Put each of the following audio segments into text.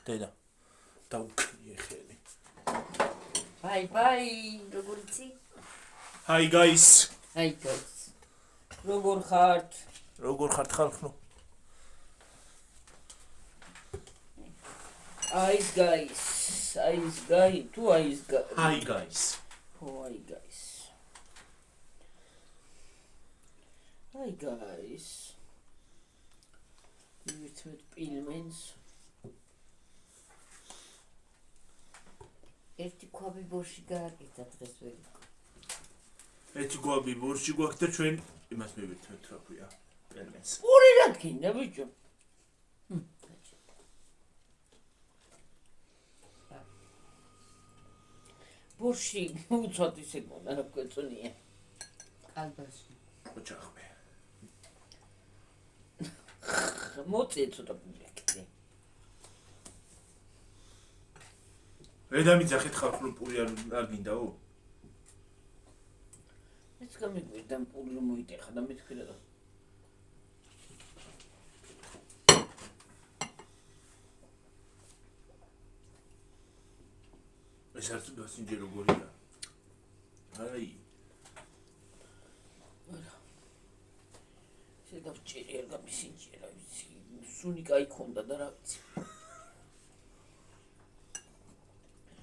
დედა დაუქნიე ხელი. Bye, როგორიცი? Hi guys. Hi guys. როგორ ხართ? როგორ ხართ ხალხო? Ice guys. Ice guy. Tu ice guy. Hi guys. Hi guys. Hi guys. Mit pilmens. ერთი ქვაბი ბორში გააკეთა დღეს ვერ იყო. ერთი ქვაბი ბორში გვაქვს და ჩვენ იმას მივირთმევთ რა ქვია, პელმენს. პური რა გინდა ბიჭო? ბორში უცოდ ისე გონდა რა გვეწონია. კალბასი. ოჩახმე. მოწე ცოტა პურიკზე. რედამი ძახით ხალხო პური არ გინდაო? მეც გამიგვირდა პური რომ მოიტეხა და მეთქირა და ეს არც გასინჯე როგორია? აი. შედავჭერი არ გამისინჯერა ვიცი. სუნი კაი ქონდა და რა ვიცი.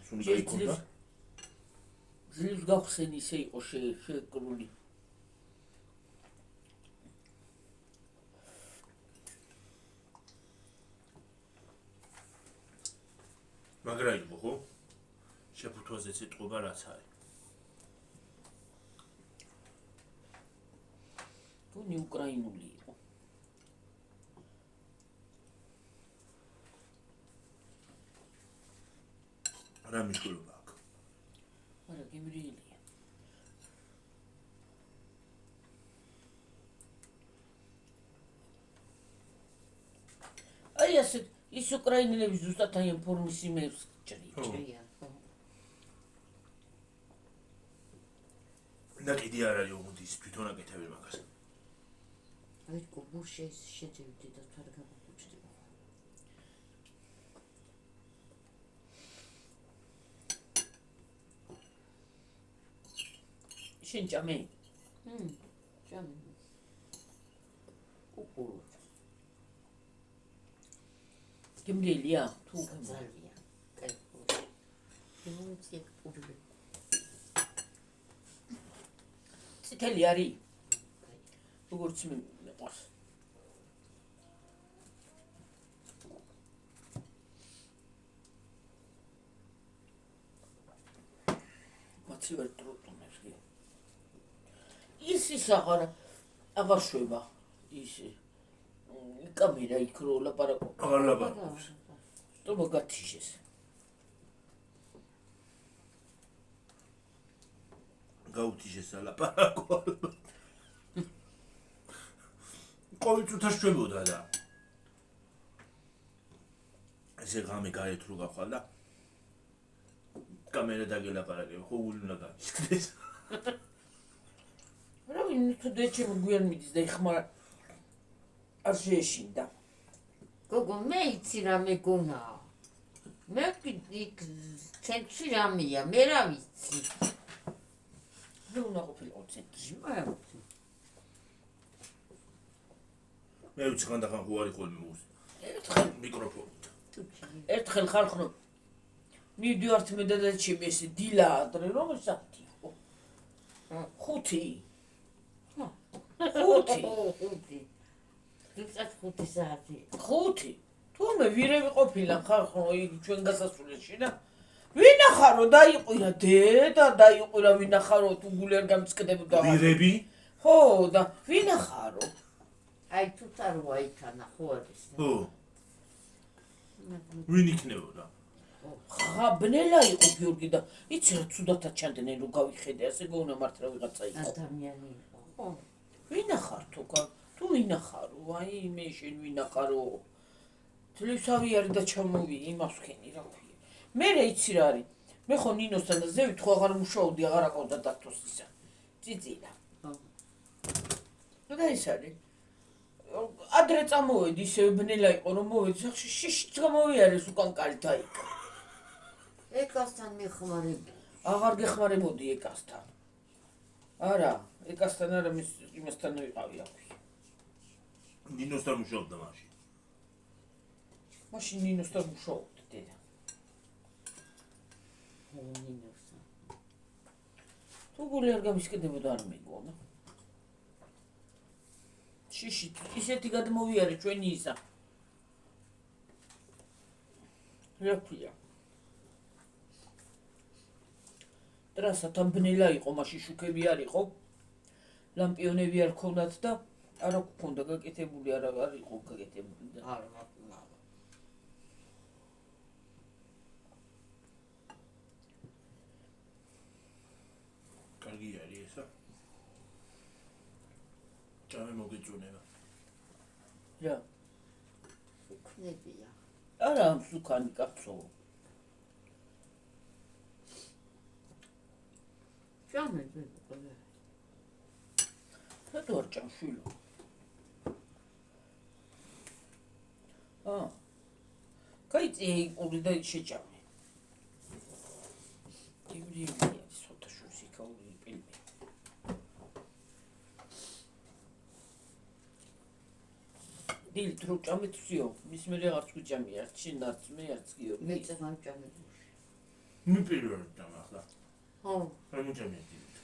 სუნი კაი ქონდა? ძლივს გავხსენი ისე იყო შეკრული. მაგრა იყო ხო? შეფუთვაზე წიტყობა რაც არის. თუნი უკრაინული იყო. რა მნიშვნელობა აქვს? არა გემრიელია. აი ასე ის უკრაინელები ზუსტად აი ამ ფორმის იმებს ჭრია. და კიდე არ არის უმოდის თვითონ აკეთებენ მაგას. აი კუბურში შეძევდი და თარ გაგუჩდება. შენ ჭამე? ჭამე. კუკურ. გემრიელია? თუ ძალიან. კაი. იმუნიცია კუბური. წითელი არის? როგორც მეყვარს. მაცი ვერ ტრუტუნებს კი. ის აღარ შვება ის კამერა იქ რო ლაპარაკობს. აღარ ლაპარაკობს. თუმცა გათიშეს. გაუთიშეს ლაპარაკო. ყოველ წუთას შვებოდა და ესე ღამე გარეთ რო გახვალ და კამერა დაგელაპარაკე, ხო გული უნდა გაჩნდეს. რა ვინ თუ დეჩი გვიან მიდის და იხმარა არ შეეშინდა. გოგო მე იცი რა მეგონა. მე იქ ცენტრში რამეა, მე რა ვიცი. მე უნდა ყოფილიყო ცენტრში. მე ვიცი ხანდახან ხო არის ხოლმე მუზი. ერთხელ მიკროფონით. ერთხელ ხალხო მივდივართ მე და დედაჩემი ესე დილა ადრე რომ საათი იყო. 5. 5. დიწყეთ 5 საათი. 5. თურმე ვირები ყოფილან ხალხო იქ ჩვენ გასასვლელში და ვინახარო დაიყვირა დედა დაიყვირა ვინახარო თუ გული არ გამწკდებოდა. ვირები? ხო და ვინახარო. აი თუ წარვა იქანა ხო არის. ხო. ვინ იქნებოდა? ხაბნელა იყო გიორგი და იცი რა ცუდათად ჩანდნენ რომ გავიხედე ასე გონა მართლა ვიღაცა იყო. ადამიანი იყო. ხო. ვინახარ თუ ვინახარო აი მე შენ ვინახარო. თლივსავი არის და ჩამოვი იმას ვქენი რა ქვია. მე იცი რა არის. მე ხო ნინოსთან და ზევით ხო აღარ მუშაობდი აღარ აყავდა დათოს ისა. წიწილა. და ის არის ადრე წამოვედი, ისე ბნელა იყო, რომ მოვედი სახში, შიშიც გამოვიარეს უკან კალთა იქ. ეკასთან მეხმარები. აღარ გეხმარებოდი ეკასთან. არა, ეკასთან არა, იმასთან ვიყავი აქვს. ნინოსთან მუშაობდა მაშინ. მაშინ ნინოსთან მუშაობდი დედა. ნინოსთან. თუ გული არ გამისკედებოდა არ მეგონა. შიში, ისეთი გადმოვიარე ჩვენი ისა. რა ქვია? ტრასათან ბნელა იყო, მაშინ შუქები არ იყო. ლამპიონები არ ქონდათ და არა გქონდა გაკეთებული, არ იყო გაკეთებული და არა მარტო. კარგი არის ესა. ჭამე მოგეწუნება. რა? უქნებია. არა, სუკანი კაცო. ჭამე ბებია. რატო არ ჭამ შვილო? კაი ორი და შეჭამე. იბრია სოთა შურსი კაური პილმი. დილ დრო ჭამეთ ვსიო, მის მე რაღაც გვიჭამი არც შენ არც მე არც გიო. მე წამამ ჭამე. მე პირველად ჭამ ახლა. ხო. არ მოჭამია დილით.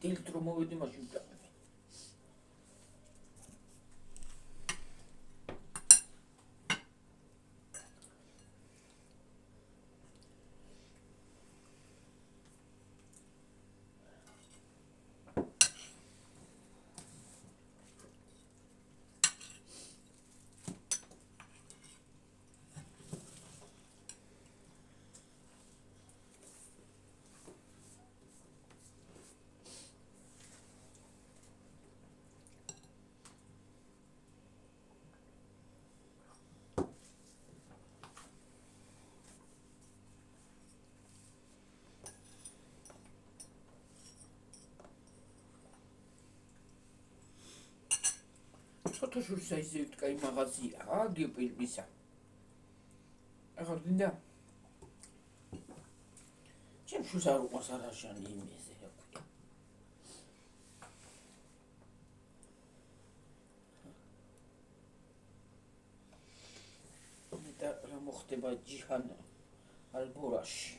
დილ დრო მოვედი მაშინ ჭამე. სოთა შურსა ისე ვიტკაი მაღაზია, გიოპილმისა. აღარ გინდა? ჩემ შურს არ უყვარს არაშანი იმეზე, რა ქვია. და რა მოხდება ჯიჰან ალბორაში.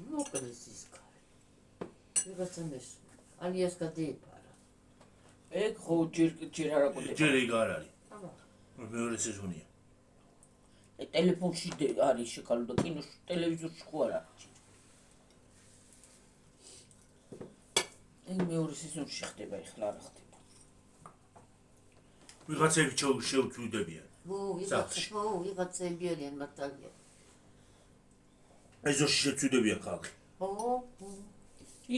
მოკლეს ის კარი. ვიღაცა მესვი. ალიას გადაიფარა. ეგ ხო ჯერ არ აკვდება. ჯერ ეგ არ არის. აბა. მეორე სეზონია. ტელეფონში არის შეკალო და კინოში, ტელევიზორში ხო არ არის. ეგ მეორე სეზონში ხდება, ეხლა არ ხდება. ვიღაცები შევწვიდებიან. ვიღაცები არიან მართალია. ეზოში შეწვიდებიან ხალხი. ხო.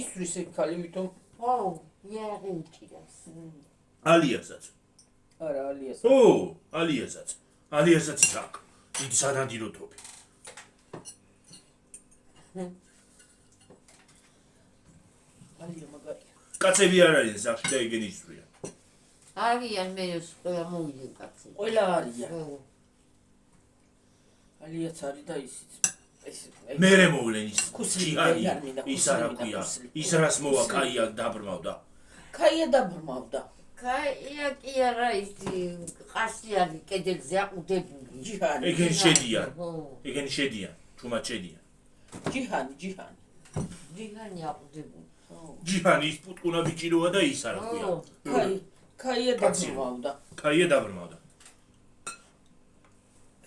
ისთვის ეგ ხალი ვითომ ხო, იარინჭირას. ალიასაც. არა ალიას. ალიასაც. ალიასაც ისაკ. დიდი სანადირო თოფი. ალია მაგარია. კაცები არ არიან სახში და ეგენი ისვრიან. არიან მე ყველა მოვიდნენ კაცი. ყველა არია. ხო. ალიაც არის და ისიც. მერე მოვლენ ის. ქუსლი არის. არ მინდა, ის არა ქუსლი ქვია. მინდა, ის რას მოვა კაია დაბრმავდა. კაია დაბრმავდა. კაია კი არა ის ყასი არის კედელზე აყუდებული. ჯიჰანი. ეგენი შედიან. ხო. ეგენი შედიან. ჩუმად შედიან. ჯიჰანი. ჯიჰანი აყუდებული. ხო. ჯიჰანი ის პუტკუნა ბიჭიროა და ის არა ქვია. კაია დაბრმავდა. კაია დაბრმავდა.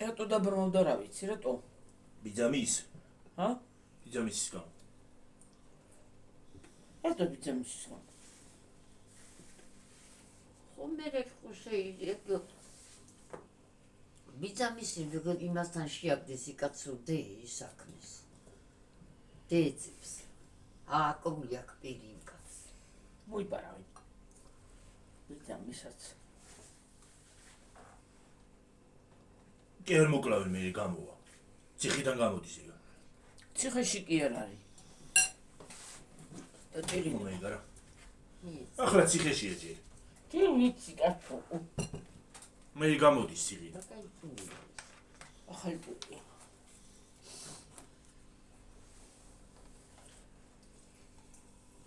რატო დაბრმავდა რა ვიცი, რატო? ბიძამის? ჰა? ბიძამის გამ. რატო ბიძამის გამ? ხო მე რეხუშე ეგ ბიძამისი როგორ იმასთან შეაგდეს იკაცრდე საქმეს. დეცებს. აკოვლი აქ პირი იმკაც. მოიპარავი. ბიძამისაც. კი არ მოკლავენ მე გამოვა. ციხიდან გამოდის ეგ. ციხეში კი არ არის. და წერილი. მომეიგარა. მის. ახლა ციხეშია ჯერ. Τι ვიცი კაცო. მე გამოდის ციხიდან. კაი წული. ახალი პუტია.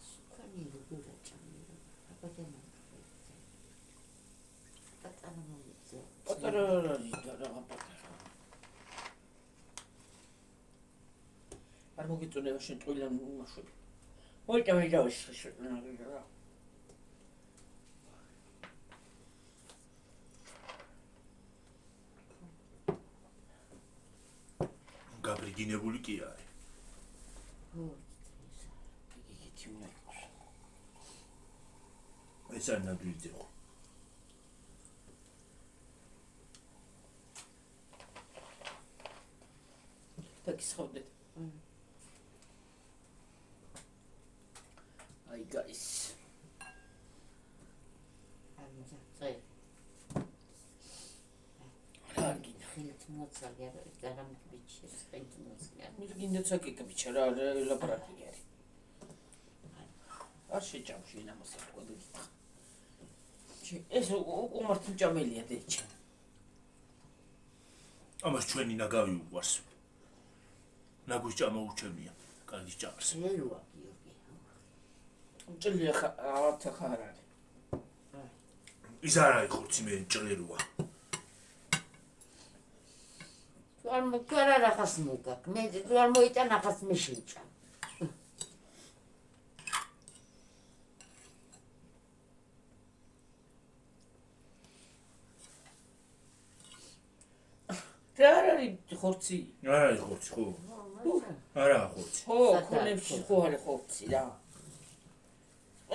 სუკანი როგორ აჭამია. აბადენა. პატარა მომიწე. პატარა არ არის და რაღა პატარა. არ მოგიწონება შენ ტყუილან უმაშვები. მოიტანე დავისხე რა. გაბრიგინებული კი არის. იგივე უნდა იყოს. ეს არ ნადვიძე ხო. და გისხოვდეთ. აი guys. ამჟამად წე. რა გინდა? ხილთ მოწალია და რამ ბიჭი ხილთ მოწალია. მე გინდა ცაკიკა ბიჭა რა ლაპარაკი არის. არ შეჭამში ამას თქვა გიქხა. ეს უკუმართ მჭამელია დეჩა. ამას ჩვენი ნაგავი უყვარს. ნაგვის ჭამა ურჩევნია. კარგი ჭამს. ნელოა გიორგი. მჭლია ხა არ არის. ის არ არის ხორცი მე ჭრეროა. თუ არ რახას მოგაკ. მე თუ არ მოიტან ახას მე შეჭამ. რა არის ხორცი? არ არის ხორცი ხო? არა ხორცი. ხო, ქონებში ხო არის ხორცი რა.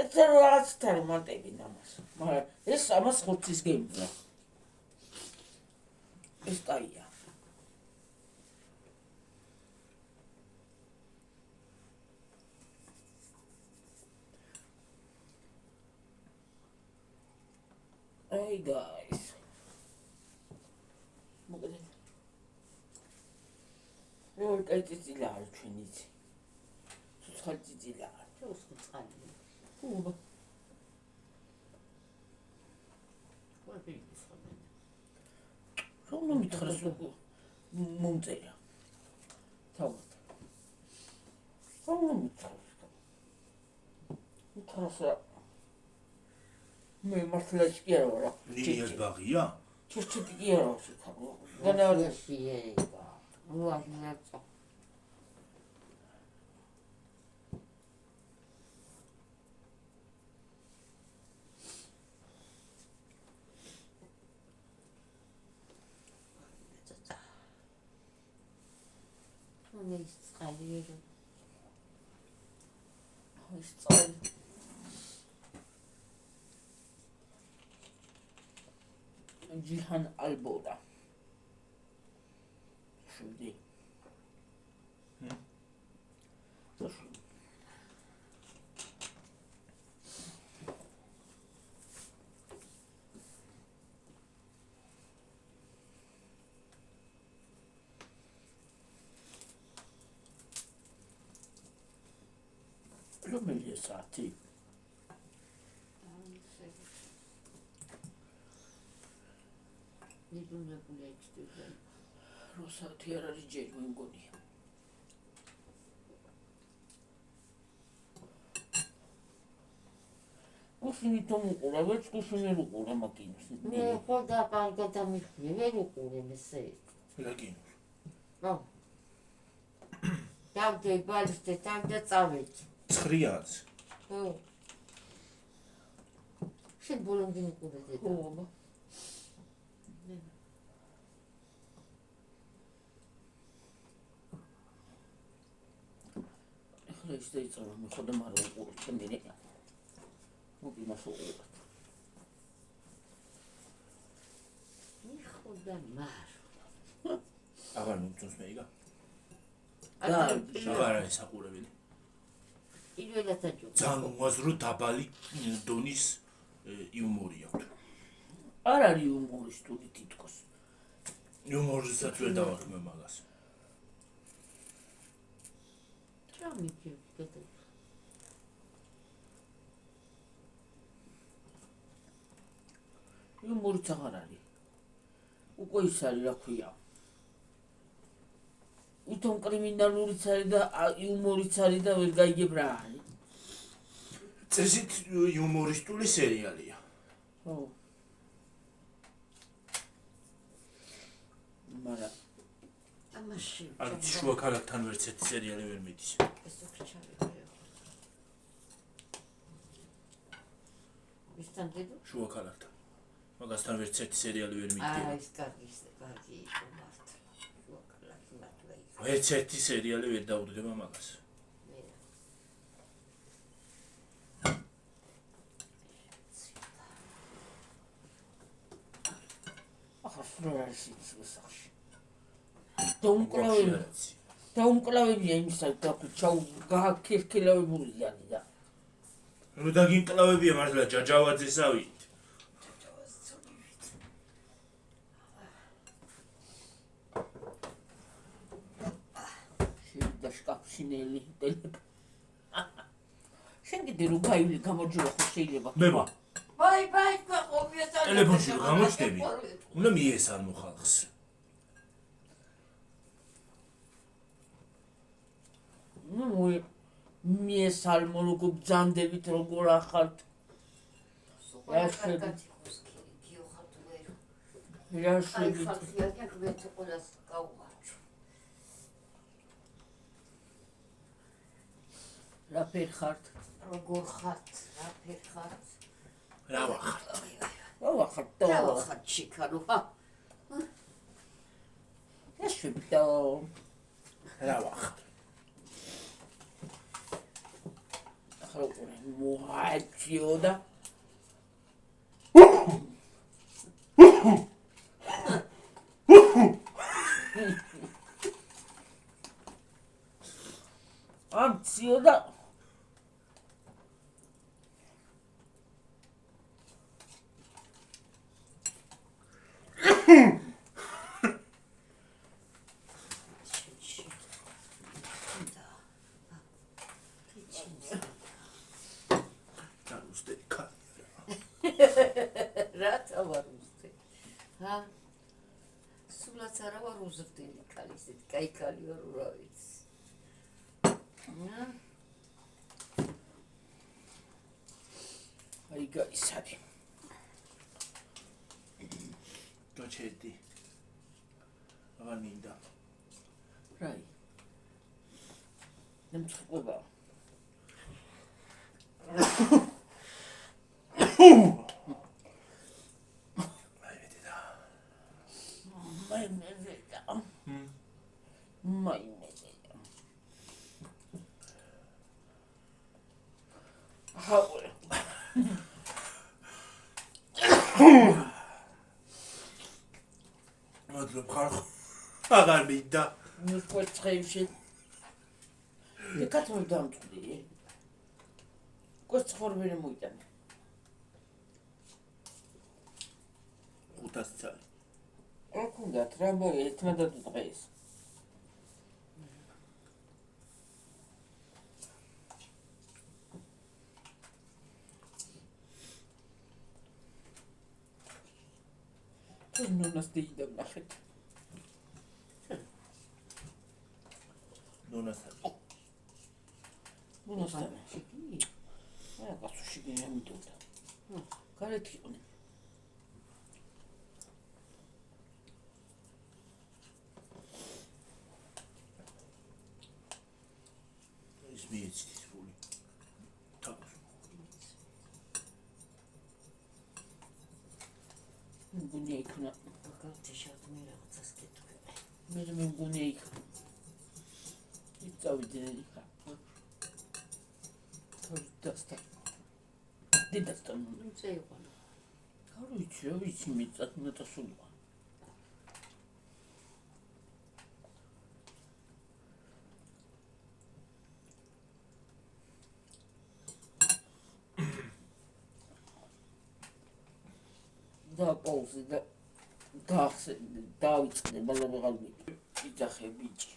ეს რაღაც თარ მარტები ამას. მაგრამ ეს ამას ხორცის გემია. ეს ტაია. Hey guys. მოგეთ. როგორ კაიცილა არ ჩვენიცი. ცოცხალი ციცილა. ცოცხალი. უბა. ყველი ისხმენ. რომ მითხრას მომწერა. თავად. რომ მითხრას. მითხრას მე მართლა კი არა ვარ. ნინიას ბაღია? ჩეჩეთი კი არა ვარ შეხაბო. განავრიება. უაღნაცა. ის წყალიერო. ის წყალი. ჯიჰან ალბოდა. შუდი. რომელია საათი? ნიკუნებული ექსტივე. რო საათი არ არის ჯერ მე მგონია. უსინი თომუყურა, ვეც უსინი რუყურა მაკინოს. მე ხოდა პარგადა მიხვი, ვერ უყურე მესე. რა კინოს? რა. დავდე ბალისტე, დავდე წავედი. ცხრიანს. ხო. შენ ბოლომდე მიყურე დედა. ობა. ახლა ის დაიწყო მე ხოდა მარო უყურე ჩემი. მოკი მასუყურე. ხოდა მარ. აღარ მომწონს მეიგა. და აღარ არის საყურებელი. პირველად აჯობა. ძალიან უაზრო დაბალი დონის იუმორი აქვს. არ არის იუმორისტული თითქოს. იუმორისაც ვერ დავაქმე მაგას. მიგებდა. იუმორიც აღარ არის. უკვე ის არის, რა ქვია. უთომ კრიმინალურიც არის და იუმორიც არის და ვერ გაიგებ რა არის. წესით იუმორისტული სერიალია. ხო. მაგრამ ამაში არ ვიცი შუა ქალაქთან ვერც ერთი სერიალი ვერ მიდის. ეს უხჩავია. ისთან დედო? შუა ქალაქთან. მაგასთან ვერც ერთი სერიალი ვერ მიდის. ეს კარგი იყო მართლა. შუა ქალაქი მართლა იყო. ვერც ერთი სერიალი ვერ დაუდგება მაგას. დაუმკლავებია იმისა გააქერქილავებული არის და ნუ დაგიმკლავებია მართლა ჯაჯავაძესავით. შევიდა შკაფში ნელი ტელეფონი. შენ კიდე რო გაივლი გამარჯობა ხო შეიძლება? მე ვა ბაი, ყობია და ტელეფონში რო გამოჩნდები, უნდა მიესალმო ხალხს. მიესალმო როგორ ბრძანდებით როგორ ახართ. რა შვებით. რა ფერ ხართ? როგორ ხართ? რა ფერ ხართ? რა ვახართ? რა ვახართ? რა ვახართ შიქარო? რა შვებით. რა ვახართ? მოაჩიოდა ამციოდა რათა ვარ უზრდელი. სულაც არა ვარ უზრდელი ქალი, ისეთი კაი ქალი ვარ, რა ვიცი. აი გაისარი. გაჩერდი. აღარ მინდა. რაი. ნემწყობა. მადლობ ხარ. აღარ მინდა. ნუ კვერცხებში. ეკათმე დამწყდი. კვერცხები ვერ მოიტანა. 500 წელი. აქ უნდათ რა მოი 11 დღეს. თუ ნუნას დიდა ნახეთ. ნუნასთან. ნუნასთან. რა გასუში გემიდოდა. გარეთ იყვნენ. ის მიეცით სრული. თავს. მგონია იქნა. გაგთიშავთ მე რაღაცას კეთებ. მე მგონია იქნა. იწავიდნენ იქა. დასთან. დედასთან. ნუце იყვანა. არ ვიცი მიწად ნატასულიყო. და პაუზი და დავიწყე ბალაბაღალბი. იძახე ბიჭი.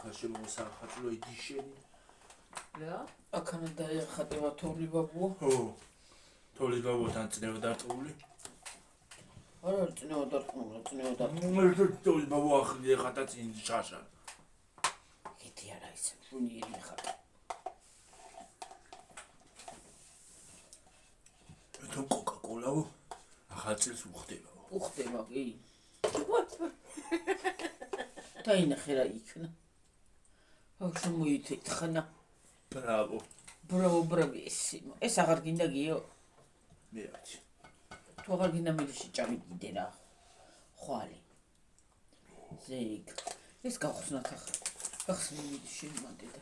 ახლა შემოსახაძლო იდიშენი. რა? აქანა დაეხატება თოვლი ბაბუო. ო. თოვლი გავოთან წნევა დარტყმული. არა წნევა დარტყმული, წნევა დარტყმული. თოვლი ბაბუ ახლა ეხატა წინ შაშან. ეთი არა ისე ფუნიერი ხარ. თო კოკა-კოლაო ახალ წელს უხდება. უხდება კი. დაინახე რა იქნა. აუშ მოითითხნა. ბრავო. ბრავო ბრავისიმო. ეს აღარ გინდა გიო? მე რაც. თუ აღარ გინდა მილში ჭამიდიდე რა. ხვალი. ზეიგ. ეს გავხსნათ ახლა. გახსნილი შემოდე და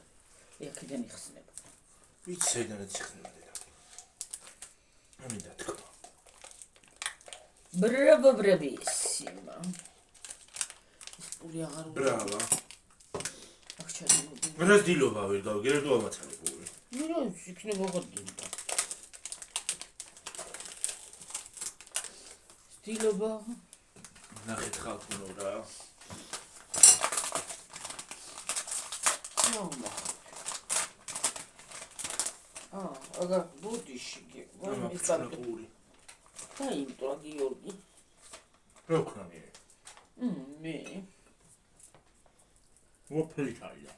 აქედან იხსნება. ვიცი საიდანაც იხსნება დედა. ამიდა თქო. Bravo, bravissima. Spuri აღარ ბრავა. აქ ჩადიოდი. რას დილობა ვერ გავიგე თუ ამაცალებული. ნუ რა იქნება ღოდინდა. სტილობა. ნახეთ ხალხო რა. ნომა. აგა ბუდიში გე. ამას ჩანაკური. დაინტო გიორგი. რა ქნა მე? მე. ვაფერი ჩაია.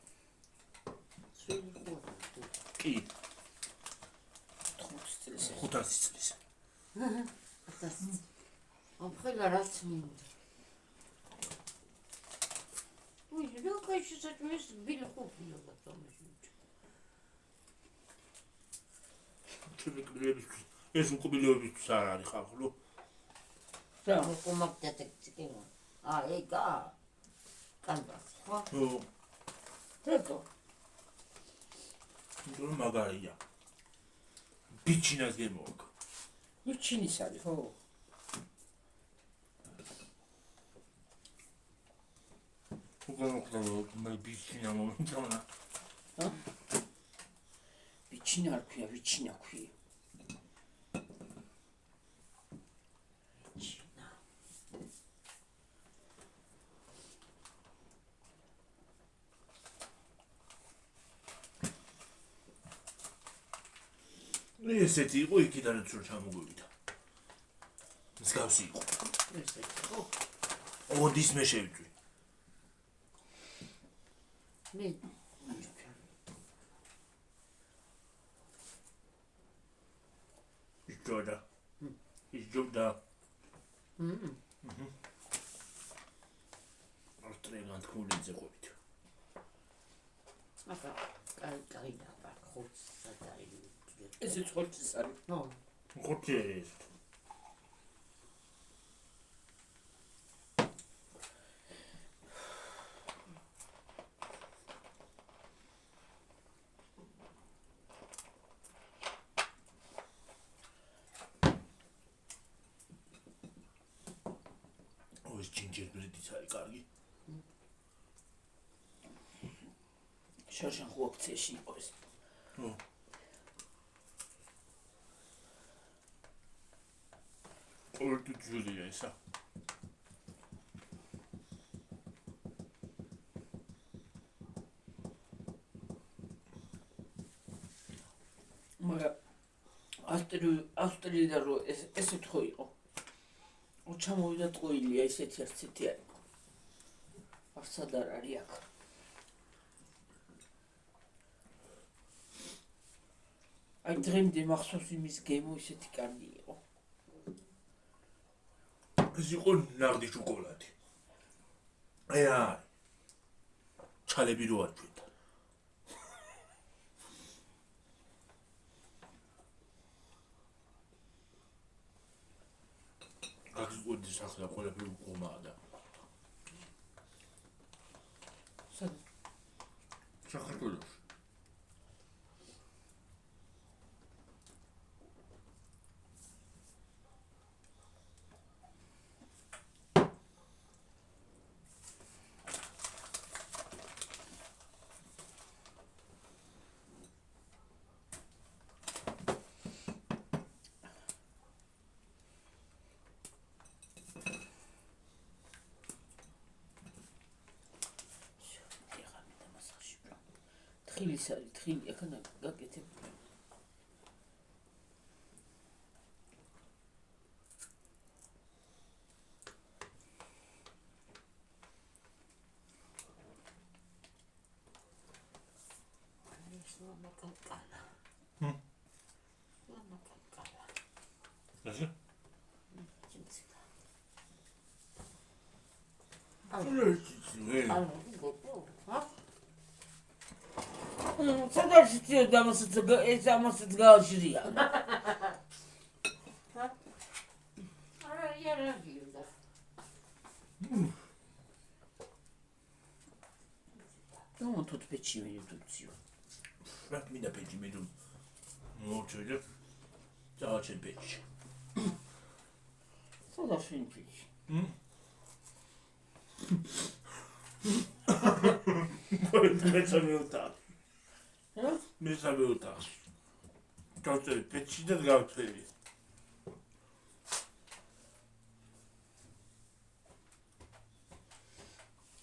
კი, 500 წლის. აფხელა რაც მინდა. უი, რა კაიში საჭმის ბილი ყოფილა ბატონი. ჩემი კბილების ეს უკბილების არ არის ხალხო. რა? კომაქტატეკციკევა. ეგა. კანბას, ხო? ო, დედო. ნუ მაგარია. ბიჩინას გემოგ. იჩინის არის, ხო? მე ბიჩინა მომწონა. ბიჩინა არ ქვია, ვიჩინა ქვია. ესეთი იყო იქიდანაც რომ ჩამოგვივიდა. მსგავსი იყო. ესეთი ხო? ოდის მე შევიწვი. მე იჯოდა. იჯობდა. არტრეგან თქულიძე ყოფით. აბა, კაი და ხოცა დაი. ესეც ხორცის არის. ნო, ხოთი ეს. ой, ჯინჯერბრედის არის კარგი. შარშან ხო აქციაში იყო ეს. ო. ორტუ ჯულია ესა. მაგრამ ავსტრიიდან რო ესეთ ხო იყო. ჩამოვიდა ტყუილია ესეთი არცეთი არის. არცად არ არის აქ. აი დღემდე მახსოვს იმის გემო ისეთი კარგი იყო. ეს იყო ნაღდი შოკოლადი. აი რა. ჩალები რო არ ჩვენთან. გაგიყვოდი სახლა ყველაფერი უყომაა და. სად? საქართველოში. თხილის არის, თხილი აქ გაკეთებული. ასე? სადაც იცი ამასაც გააჟრია. არა, იარაღია. ნუ თოთ პეჩი ვიდუციო. რა მინდა პეჩი მე დუ მოჩვიდე. დააჩენ პეჩი. სადაც ვინ პეჩი? მესამე ოთახი. რა? მესამე ოთახი. გავწევი პეჩი და გავწევი.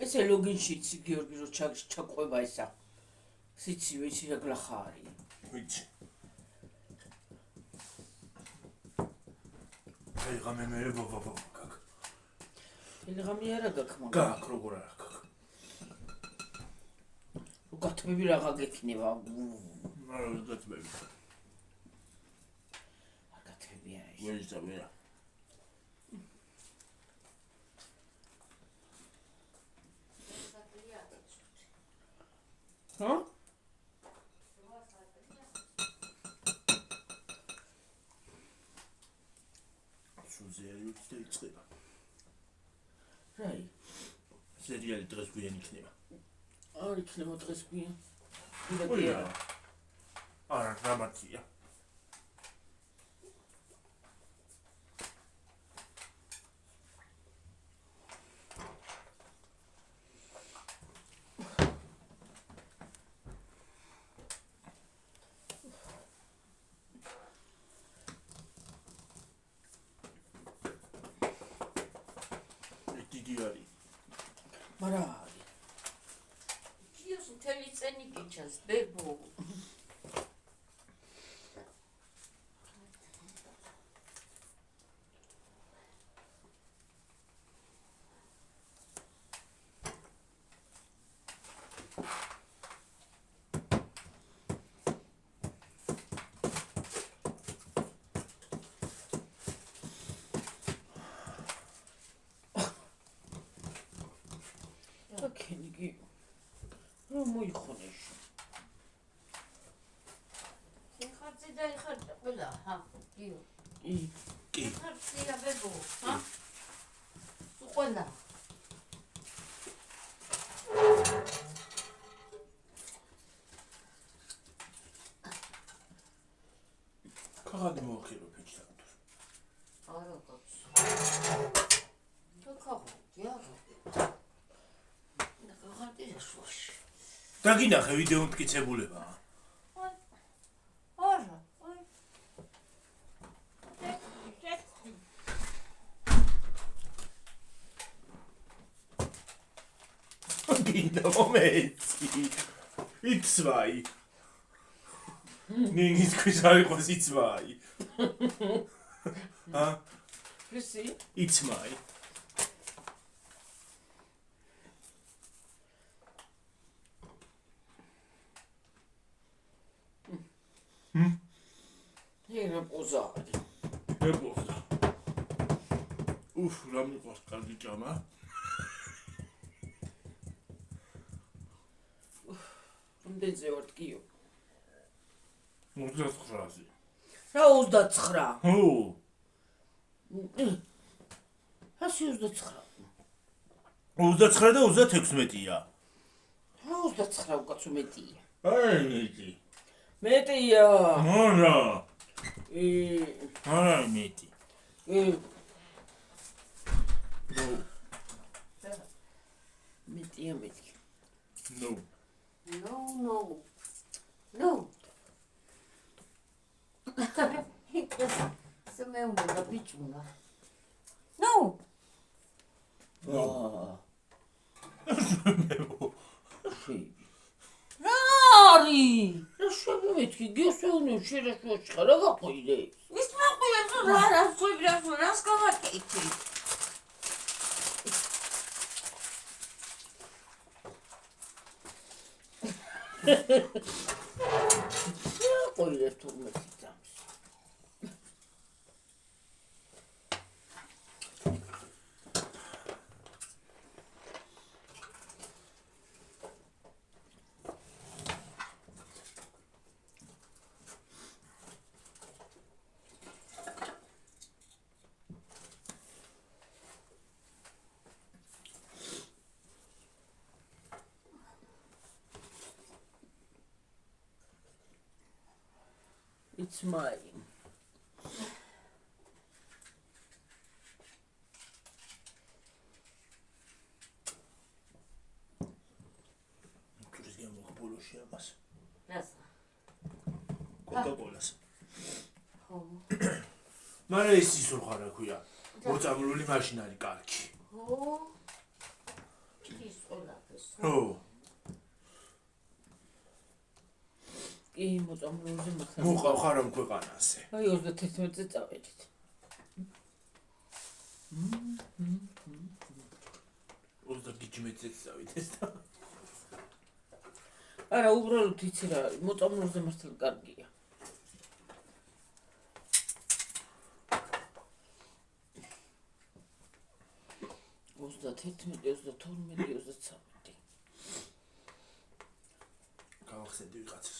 ესე ლოგინში იცი გიორგი რო ჩაყვება ისა. სიცი ვიცი რა გლახარი. ვიცი. აი გამემერე ბაბა გაკ. ტელეგრამი არა გაქვს მაგ. გაკ როგორ არა გაკ. უკათმები რაღა გექნება. არა გაწმები. უკათმები არა ის. ვეჭა ვერა. ჰა? სუზერი უცე იწყება. რაი? სერიალი დღეს გვიან იქნება. არ იქნება დღეს გვიან. ვიღა. არა, დრამატია. დიდიარი. მარა კიოს მთელი წენი გიჩას, ბებო. აკენიგი რა მოიხონეშ ეხარცი და ეხარცი ყველა, ჰა, კიო. კი. ეხარცია ბებო, ჰა? სულ ყველა. ქაღალდი მოახირო პეჩთან. არა გაქვს. ქაღალდი, არა. დაგინახე ვიდეო მტკიცებულება. არა, აი. გინდა მომეცი. იცვაი. ნინგის ქვის არ იყოს იცვაი. ა? ფისი იცმაი. ერა პოზარი ებოხდა. რა მიყვარს კარგი ჭამა. რამდენზე ვარ კიო 29-ზე. რა 29 ჰო. 129 29 და 36-ია. რა 29 უკაცო მეტია აი მეტი. მეტია არა. არა მეტი. მეტია მეტი ნო. No. Se me une la pichuna. No. შეი Rar. არის? რა შვები მეთქი გესეუნე შერაშუაში ხარ რა გაყოილე ის მაყურებ თუ რა ხვები რას გავაკეთე? რა ყოილე თურმე ძამს It's mine. ტურის გამოგბოლოში ამას. რას? კოკაკოლას. ხო. მარა ის ისურ ხარ რა ქვია. მოწამლული მაშინ არის კარგი. ხო. ის ყველაფერს. ხო. კი მოწამლულზე მოხდა. მოყავ ხარ ამ ქვეყანაზე. აი 31-ზე წავედით. 30-ზე წავიდეს და არა უბრალოდ იცი რა არის მოწამლულზე მართლა კარგია. გავახსენდი ვიღაცას.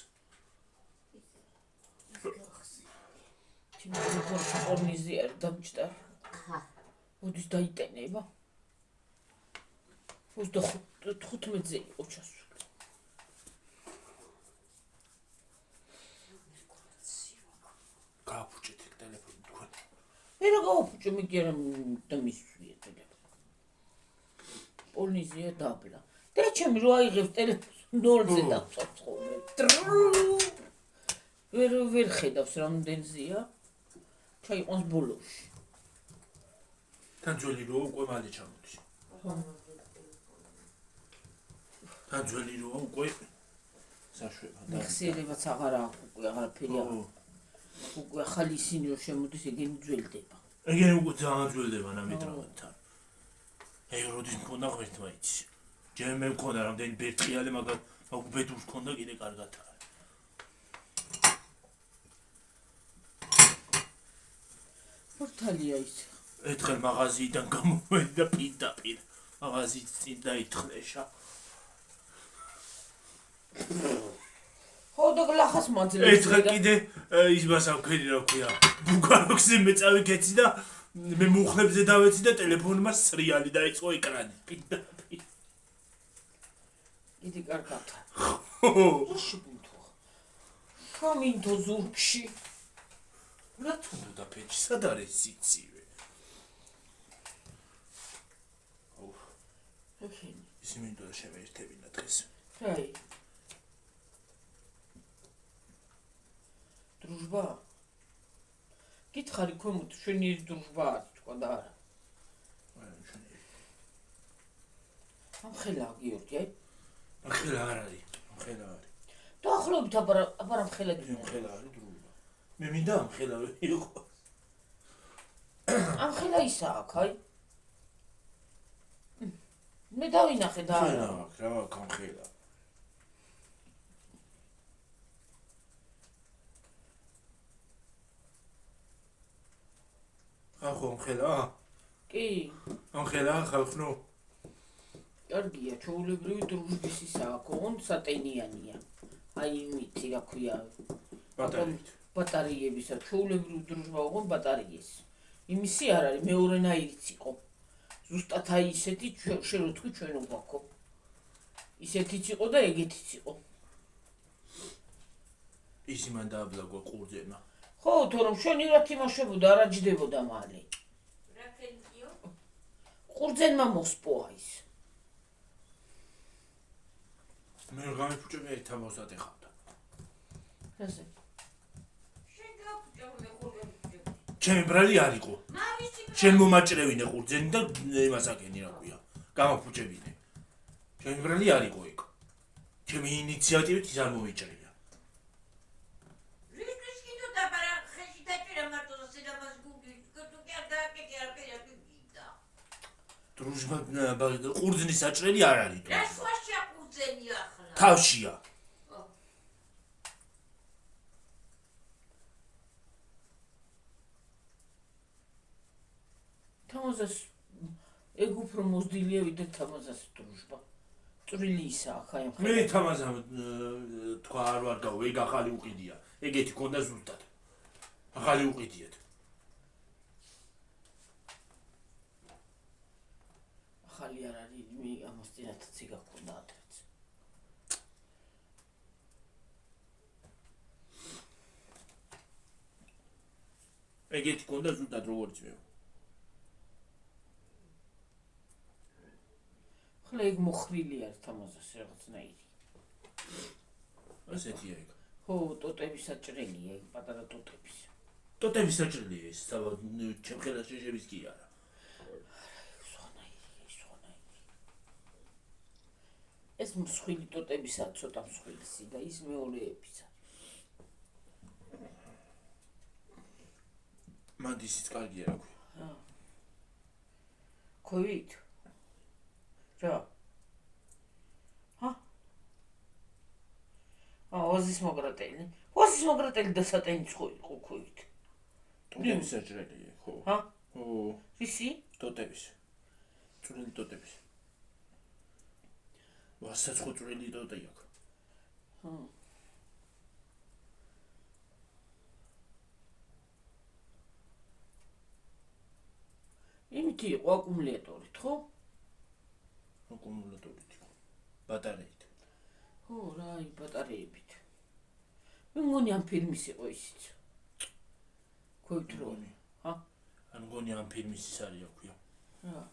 თინგორში ყორნიზი არ დამჭდა. ხა. მოდის დაიტენება. 15-ზე იყო ჩასული. გააფუჭეთ ტელეფონი თქვენ. მე რა გავაფუჭე მე კი არა დამისვია ტელეფონი. ყორნიზია დაბლა. და ჩემი რო აიღებს ტელეფონს 0-ზე დაწოცხოლე. ვერ ხედავს რამდენზეა. ჩაიყვანს ბოლოში. თან ძველი როა უკვე მალე ჩამოდის. თან ძველი როა უკვე საშვება და ხსიერებაც აღარ აქვს უკვე აღარაფერი აღარ. უკვე ახალი ისინი რო შემოდის ეგენი ძველდება. ეგენი უკვე ძალიან ძველდება ნამიტრალთან. ეგ როდის მქონდა ღმერთმა იცი. ჯერ მე მქონდა რამდენი ბერტყიალე მაგრამ ბედურს მქონდა კიდე კარგად არის. პორტალია ის. ერთხელ მაღაზიიდან გამოვედი და პირდაპირ მაღაზიის წინ დაითხრეშა. ხო და გლახას მაძლევს. ერთხელ კიდე ის მასავქენი რა ქვია. ბუგაროქსზე მეწავი კეცი და მე მუხლებზე დავეცი და ტელეფონმა სრიალი დაიწყო ეკრანი. პირდაპირ. იდი კარგად. ხო. შუბინთო. ხამინთო ზურგში. რა თუნდა და პეჭი სად არის სიცივე? აუ. ეხენი. ისე მინდოდა შემეერთებინა დღეს. რაი. დრუჟბა? გითხარი ქვემოთ შვენიერი დრუჟბა არის თქვა და არა. არა მშვენიერი. ამ ხელა გიორგი აი. ახლა არ არის. ახლა არის. დაახლოებით აბარა ხელა იმ გიორგი. ხელა არის დრუჟბა. მე მინდა ამ ხელა იყო. ამ ხელა ისა აქ აი. მე დავინახე და არა. რა ამ ხელა. ახო ამ ხელა? კი. ამ ხელა ხალხნო. კარგია, ჩაულებრივი დრუჟბის ისა აქ, ოღონდ სატენიანია. აი იმითი რა ქვია. ბატარეით. ბატარეებისა, ჩაულებრივი დრუჟბა ოღონდ ბატარეის. იმისი არ არის, მეორენაირიც იყო. ზუსტად აი ისეთი შენ რო თქვი ჩვენ გვაქო. ისეთიც იყო და ეგეთიც იყო. ისი მან დააბლაგვა ყურძენა. ხო, თორემ შენ ირად იმაშებოდა, არ აჯდებოდა მალე. რა ქენკიო? ყურძენმა მოსპოა ის. მე რა გამიფუჭები ერთ ამოსად ეხავდა. რაზე? შენ გავფუჭო მე ხურგები. ჩემი ბრალი არ იყო. მამისი შენ მომაჭრევინე ყურძენი და იმას აკენი რა ქვია. გამაფუჭებინე. ჩემი ბრალი არ იყო იქ. ჩემი ინიციატივით ის არ მომიჭრია. ყურძნის საჭრელი არ არის რა სხვაშია ყურძენი ახლა? თავშია თამაზას ეგ უფრო მოზდილია ვიდრე თამაზას დროშბა. წვრილი ისაა ხა ამ მე თამაზამ თქვა არ ვარ გავა ეგ ახალი უყიდია ეგეთი ქონდა ზუსტად ახალი უყიდიათ ახალი არ არის მე ამას წინათაც იგაქონდა ადრეც ეგეთი ქონდა ზუსტად როგორც მე ხლა ეგ მოხრილი არის თამაზას რაღაცნაირი ასეთია ეგ ხო ტოტების საჭრელია ეგ პატარა ტოტების ტოტების საჭრელია ეს საბა ჩემხელა შეშების კი არა ეს მსხვილი ტოტებისა ცოტა მსხვილისი და ის მეორეებისა მანდისიც კარგია რა ქვია ქოვით რა ოზის მოგრატელი და სატენი ცხო იყო ქოვით ტოტების საჭრელია ხო ხო ისი ტოტების წვრილი ტოტების ვასაცხო წვრილი ტოტი აქვს იმითი იყო აკუმულატორით ხო აკუმულატორით იყო ბატარეით ხო რა აი ბატარეებით მე მგონი ამ ფილმის იყო ისიც ქოვით რო ან მგონი ამ ფილმის ის არის აქვია რა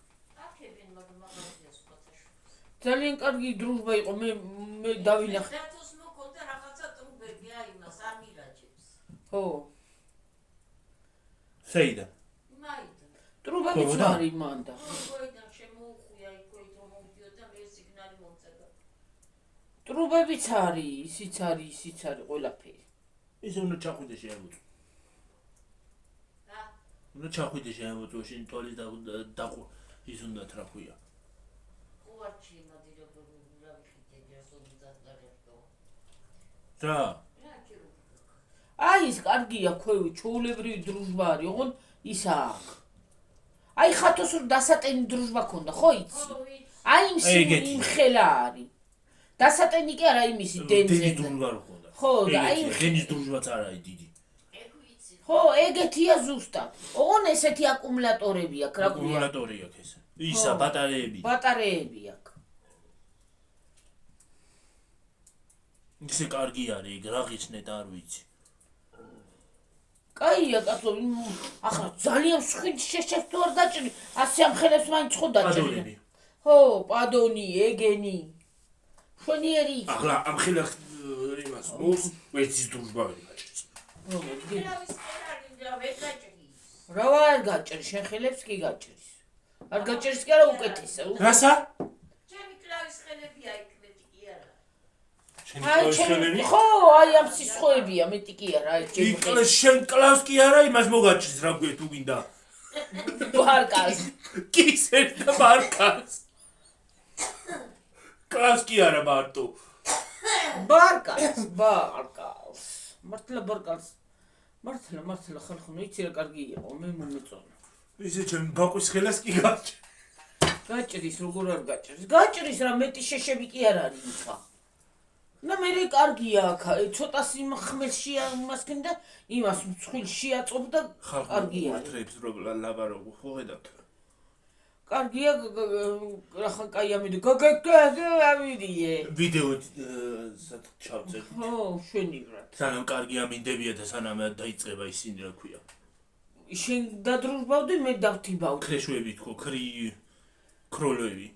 აქებენ მაგას ფოტოშოპს ძალიან კარგი დროშბა იყო მე დავინახე დათოს მოკონდა რაღაცა ტრუბები აი მას ამირაჯებს ხო საიდან მაიდან ტრუბებიც არის მანდა მოიდან შემოუხვია იქით რომ მოვიდიოდ და მე სიგნალი მომწევდა ტრუბებიც არის ისიც არის ყველაფერი ისე უნდა ჩახვიდე შეამოწო უნდა ჩახვიდე შეამოწო შენ თვალის დაყო ის უნდა რა ქვია ყუარჩი მადირებო რა ვიხიდე ჯასობიდან დაგერტო რა აი ის კარგია ქვევი ჩოულებრივი დროშბა არის ოღონ ისაა აი ხათოს რომ დასატენი დროშბა ქონდა ხო იცი აი იმ ხელა არის დასატენი კი არა იმისი დენზე დროშბა რო ქონდა ხო და აი დენის დროშბაც არ არის დიდი ხო ეგეთია ზუსტად ოღონ ესეთი აკუმულატორები აქვს რა ქვია აკუმულატორი აქვს ეს ისა ბატარეები აქვს ისე კარგი არის ეგ რა ღიჩნეთ არ ვიცი კაია კაცო ახლა ძალიან მსხვილი შეშებს თუ არ დაჭრი ასე ამ ხელებს მაინც ხო დაჭრი ხო პადონი ეგენი შენიერი ახლა ამ ხელს იმას მოს ვეცის დროშბა ვერ გაჭრის რა არ გაჭრის შენ ხელებს კი გაჭრის არ გაჭრის კი არა უკეთესა რასა ჩემი კლავის ხელებია იქნეთი კი არა შენ ხო აი ამ სისხოებია მეტი კი არა აი ჩემი შენ კლავს კი არა იმას მოგაჭრის რა გვე თუ გინდა ბარკას კისერ და ბარკას კლავს კი არა მარტო ბარკას მართლა ბარკას მართლა ხალხო იცი რა კარგი იყო მე მომეწონა ისე ჩემ ბაკვის ხელას კი გაჭრის როგორ არ გაჭრის რა მეტი შეშები კი არ არის იქა და მე კარგია აქ ცოტა ხმელშია მასკენ და იმას მსხვილში აწობ და კარგია ხალხო რომ ლაბარაკო ხო ხედავთ კარგია ახლა კაი ამიდე ვიდეო ჩავწერ ხო შვენივრად სანამ კარგი ამინდებია და სანამ დაიწყება ისინი რა ქვია შენ დადროშბავდი მე დავთიბავდი ქრეშვები თქო ქროლები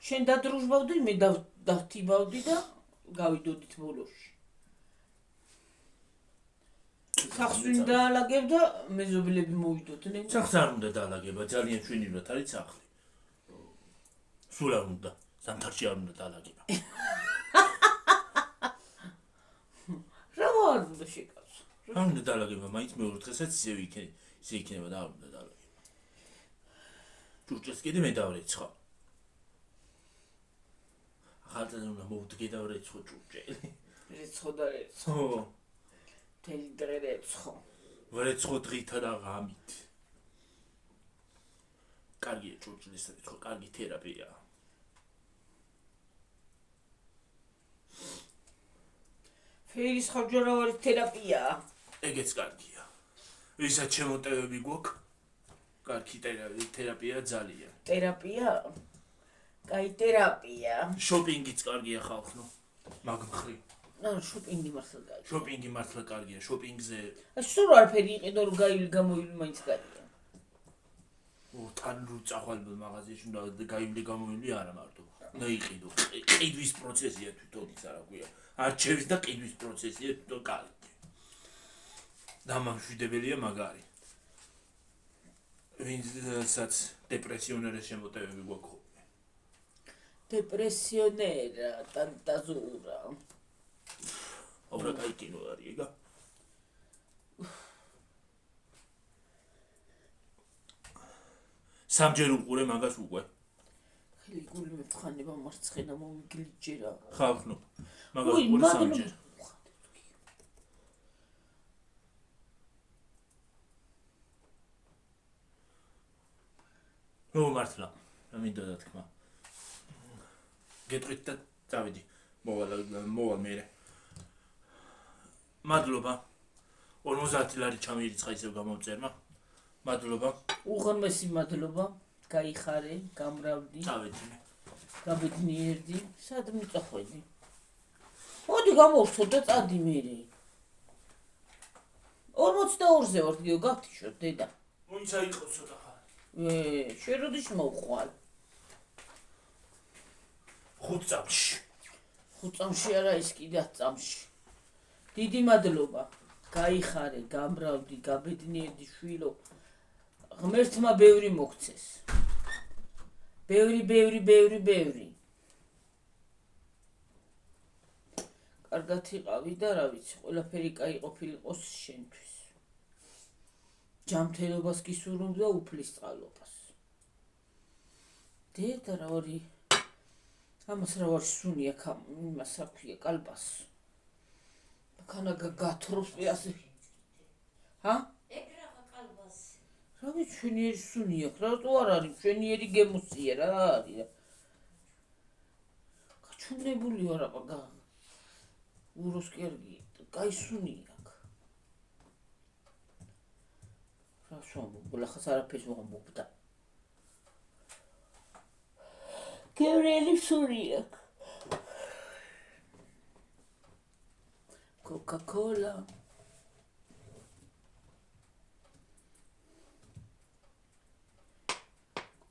შენ დადროშბავდი მე დავთიბავდი და გავიდოდით ბოლოში სახს ვინ დაალაგებ და მეზობლები მოვიდოდნენ სახს არ უნდა დაალაგება ძალიან შვენივრად არის სახლი სულ არ უნდა ზამთარში არ უნდა დაალაგება რა არ უნდა შეკაცო არ უნდა დაალაგება მაინც მეორე დღესაც ისე იქნება და არ უნდა დაალაგება ჭურჭელს კიდე მე დავრეცხავ ხალხთან უნდა მოვდგე და რეცხო ჭურჭელი. რეცხო და რეცხო. ო, მთელი დღე რეცხო. რეცხო დღითა და ღამით. კარგია ჭურჭლის რეცხო, კარგი თერაპიაა. ფერის ხარჯვარავარის თერაპიაა. ეგეც კარგია. ვისაც შემოტევები გვაქვს, კარგი თერაპია ძალიან. თერაპია? კაი თერაპია. შოპინგიც კარგია ხალხო. მაგ მხრივ. შოპინგი მართლა კარგია. შოპინგი მართლა კარგია. შოპინგზე სულ არაფერი იყიდო რომ გაივli გამოივli მაინც კარგია. თან რო წახვალებელ მაღაზიაში უნდა გაივli გამოივli არა მარტო. უნდა იყიდო. ყიდვის პროცესია თვითონიც არა გვია. არჩევის და ყიდვის პროცესია თვითონ კარგი. დამამშვიდებელია მაგარი. ვინცაც დეპრესიონერებს შემოტევები გვაქვს. დეპრესიონერა, ტანტაზურა. აურა კაი კინო არის ეგა. სამჯერ უყურე მაგას უკვე. ხელი გული მეფხანება მარცხენა მომიგლიჯერა. ხალხო. მაგას უყურე სამჯერ. ნუ მართლა. მინდა და თქმა. გეტყვით და წავიდი. მოვალ მერე. მადლობა. 50 ლარი ჩამირიცხა ისევ გამომწერმა. მადლობა. უღრმესი მადლობა. გაიხარე, გამრავდი, წავედი. გაბედნიერდი, სად მიწახვედი? მოდი გამოვხსო და წადი მერე. 42-ზე ვარ გიო გავთიშოთ დედა. მოიცა იყოს ცოტა ხანი. შენ როდის მოვხვალ? 5 წამში. 5 წამში არა ის კიდე 10 წამში. დიდი მადლობა. გაიხარე, გამრავდი, გაბედნიერდი შვილო. ღმერთმა ბევრი მოგცეს. ბევრი. კარგად იყავი და რა ვიცი, ყველაფერი კაი ყოფილიყოს შენთვის. ჯანმრთელობას გისურვებ და უფლის წყალობას. დედა რა ვარი? ამას რა ვარ სუნი აქ იმას რა ქვია კალბას. ქანა გათროს პიასი. ჰა? რა ვიცი ჩვენიერი სუნი აქ, რატო არ არის? ჩვენიერი გემოსია რა არის? გაჩვენებული ვარ აბა. უროს კერგი, კაი სუნი აქ. რა შოუმ, ბოლახას არაფერს ვამბობ და. გერელი სუნი აქ. Coca-Cola.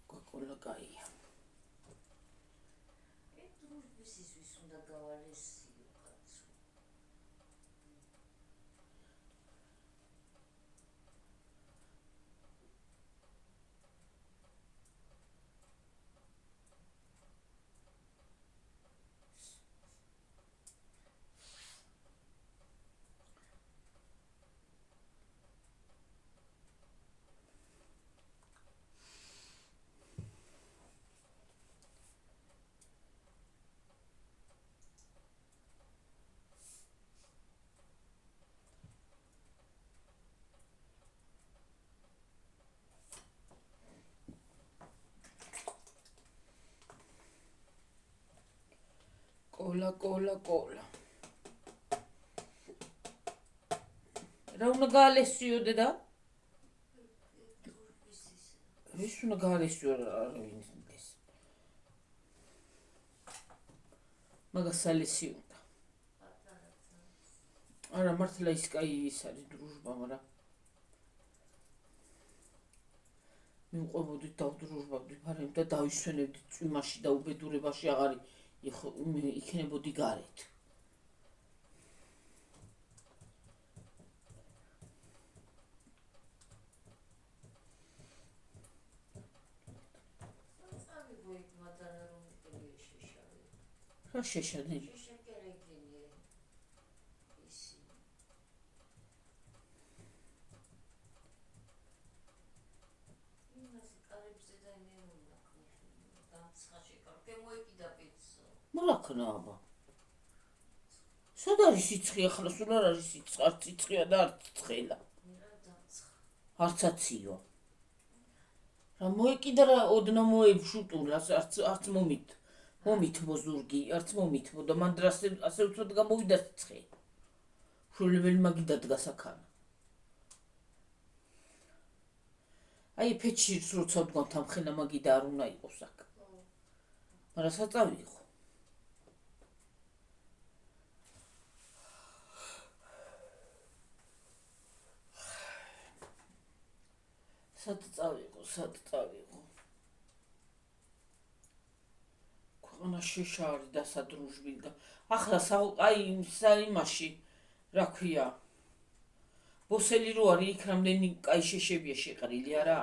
Coca-Cola gaia. Cola. რა უნდა გაალესიო დედა? ვის უნდა გაალესიო რა ვინს? მაგას ალესი უნდა. არა მართლა ის კაი ის არის დრუჟბა, მაგრამ მივყვებოდით დავდრუჟბავდით, მაგრამ და დავისვენებდით წვიმაში და უბედურებაში აღარ იქნებოდი გარეთ. რა შეშადენი? მორაქნა აბა. სად არის სიცხე ახლა სულ არ არის სიცხე, არც სიცხეა და არც ცხელა. არც აციო. რა მოეკიდა რა ოდნა მოებშუტულას არც მომითმო ზურგი, არც მომითმო და მანდ ასე უცბად გამოვიდა სიცხე. შულებელი მაგი დადგა საქანა. აი ფეჩირს როცა ვდგან თამხენა მაგი და არ უნდა იყოს აქ. მაგრამ საწავიღო. სად წავიღო. ქვეყანა შეშარი და სადრუჟბილ და ახლა აი იმაში რა ქვია ბოსელი რო არის იქ რამდენი კაი შეშებია შეყრილი არა?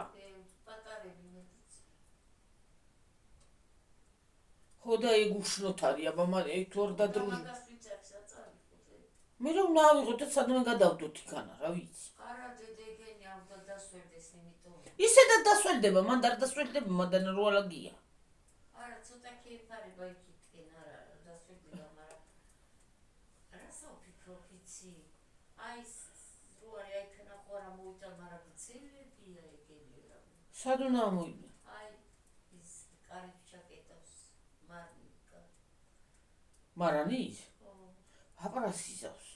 ხო და ეგ უშნოთ არის აბა მაგრამ ეგ თუ არ დადრუჟ მე რომ ნავიღო და სადმე გადავდოთ იქანა რა ვიცი ისე და დასველდება მანდ არ დასველდება მანდ რო ალაგია არა ცოტა ქეიფარება იქითკენ არა დასველდება მაგრამ რა საფიქრო ვიცი აი რო არის აი ქნა ხوارა მოვიდა მაგრამ ცილებია ეგენი რა სად უნდა მოვიდა აი ის კარგი ჩაკეტავს მარნიკა მარანის აპარასიზავს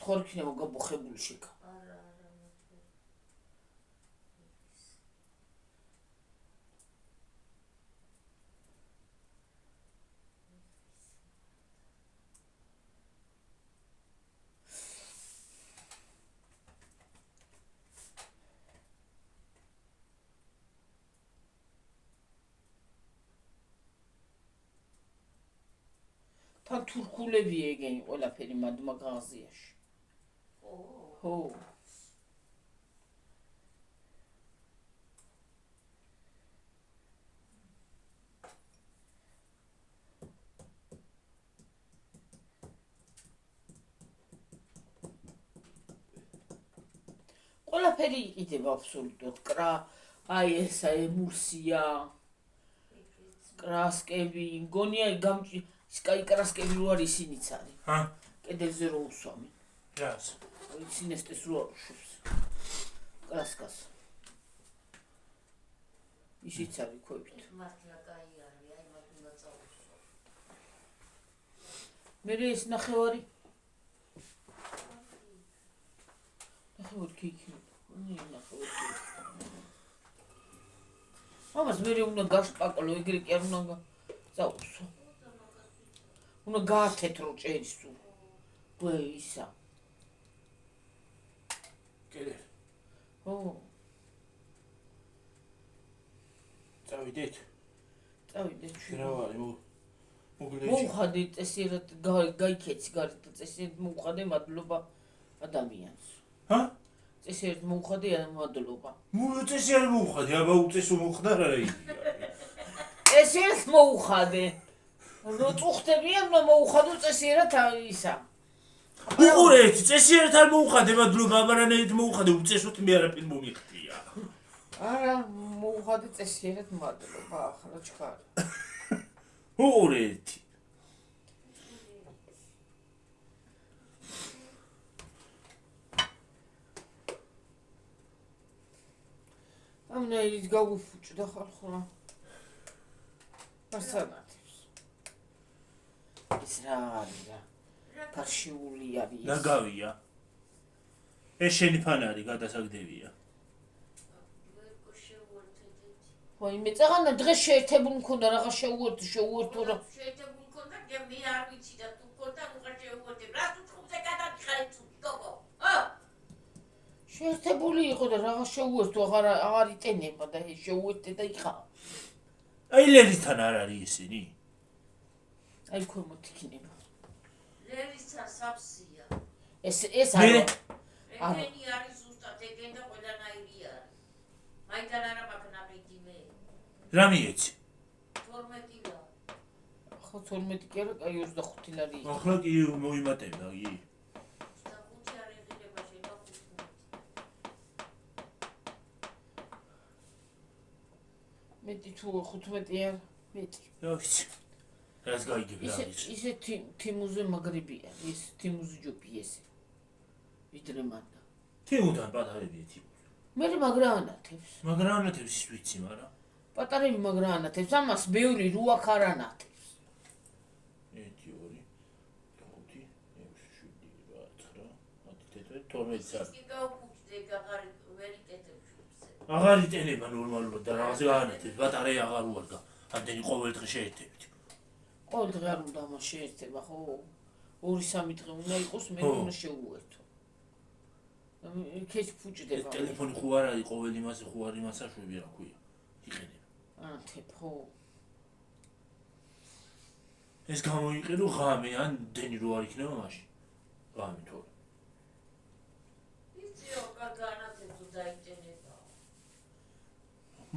თორქინა მოგაბუხებული შეკა თან თურქულები ეგენი ყველაფერი მანდ მაღაზიაში. ხო. ყველაფერი იყიდება აბსოლუტურად. კრა, აი ესა ემულსია, კრასკები, მგონია გამჭი სკაი კრასკები რო არის ისინიც არის. კედელზე რო უსვამენ. რას? სინესტეს რო არუშობს. კრასკას. ისიც არის ქვევით. მართლა კაი არის, აი მაგ უნდა წავუსვა. მე ეს ნახევარი. ნახევარი კიკი. ნახევარი. ამას მე უნდა გაშპაკოლო ეგრე კი არ უნდა წავუსვა. უნდა გაათეთრო ჭერის თუ. ისა. კედელ. ხო. წავიდეთ. წავიდეთ. რა ვარ მოგვიდეთ. მოუხადე წესიერად გაიქეცი გარეთ და წესიერად მოუხადე მადლობა ადამიანს. ჰა? წესიერად მოუხადე მადლობა. წესიერად მოუხადე, აბა უწესო მოხდა რა იგი. წესიერად მოუხადე. რო წუხდებიან მოუხადო წესიერად ისა. უყურეთ, წესიერად არ მოუხადე მადლობა, მაგრამ ერთ მოუხადე უწესოთ მე არაფერ მომიხდია. არა, მოუხადე წესიერად მადლობა, ახლა ჩქარი. უყურეთ. ამნაირით გავუფუჭდა ხალხო. არსანათებს. ის რა არის რა? ფარშიული არის. რა გავია? ეს შენი ფანარი გადასაგდებია. ვაი მე წაღანა დღეს შეერთებული მქონდა რაღაც შეუერთო რა. შეერთებული მქონდა და მე არ ვიცი და თუ მქონდა უღარ შეუერთე. რა თუ ხუთზე გადაგიხარე თუ გოგო. შეერთებული იყო და რაღაც შეუერთო აღარ იტენება და ეს შეუერთე და იხაო. აი ლერისთან არ არის ისინი? აი ქვემოთ იქნება. ლერისთან სავსია. ეს არა. ეგენი არის ზუსტად ეგენ და ყველანაირი არის. მაინდან არა მაგნაბიდი მე. რა მიეცი? 12 რა. ხო 12 კი არა, აი 25 ლარი. ახლა კი მოიმატებდა იგი. და 5 არ ეღირება შედა 15. მეტი თუ 15 არ მეტი. რა ვიცი. რას გაიგებ რა ის ისე თიმუზე მაგრებია, ეს თიმუზი ჯობი ესე. ვიდრე მანდა. თიმუდან პატარებია თიმუზი. მე მაგრანათებს. მაგრანათებს ის ვიცი, მაგრამ პატარები მაგრანათებს, ამას ბევრი რუაქ არ ანათებს. 1 2 5 6 7 8 9 10 12 წელი. კი გაუქუჩდე გაღარი ვერ იკეთებ შუბზე. აღარ იტენება ნორმალურად და რაღაცა გაანათებს, ბატარეა აღარ უარგა. ამდენი ყოველ დღე შეერთებით. ყოველ დღე არ უნდა ამას შეერთება, ხო? 2-3 დღე უნდა იყოს, მე უნდა შეუერთო. ქეჩ ფუჭდება. ტელეფონი ხო არ არის ყოველ იმაზე ხო არ იმასაშვები რა ქვია. იყენებ. ანთებ, ხო. ეს გამოიყენო ღამე ან დენი რო არ იქნება მაშინ. ღამე თორე. იციო, კარგანათებს თუ დაიჭენება.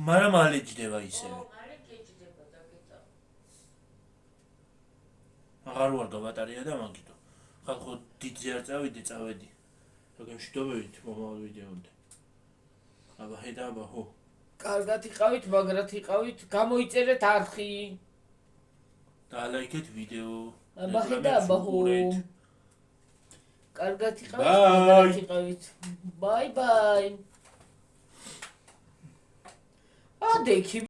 მაგრამ ალეჯდება ისევე. მალე გეჭდება და გეტა. აღარ ვარგა ბატარეა და მაგითო. ხალხო დიდზე არ წავედი. გემშვიდობებით მომავალ ვიდეომდე. აბა ხედა აბა ხო. კარგად იყავით, მაგრად იყავით, გამოიწერეთ არხი. დაალაიქეთ ვიდეო. აბა ხედა აბა ხო. კარგად იყავით, Bye. მაგრად იყავით. ბაი ბაი. ადექი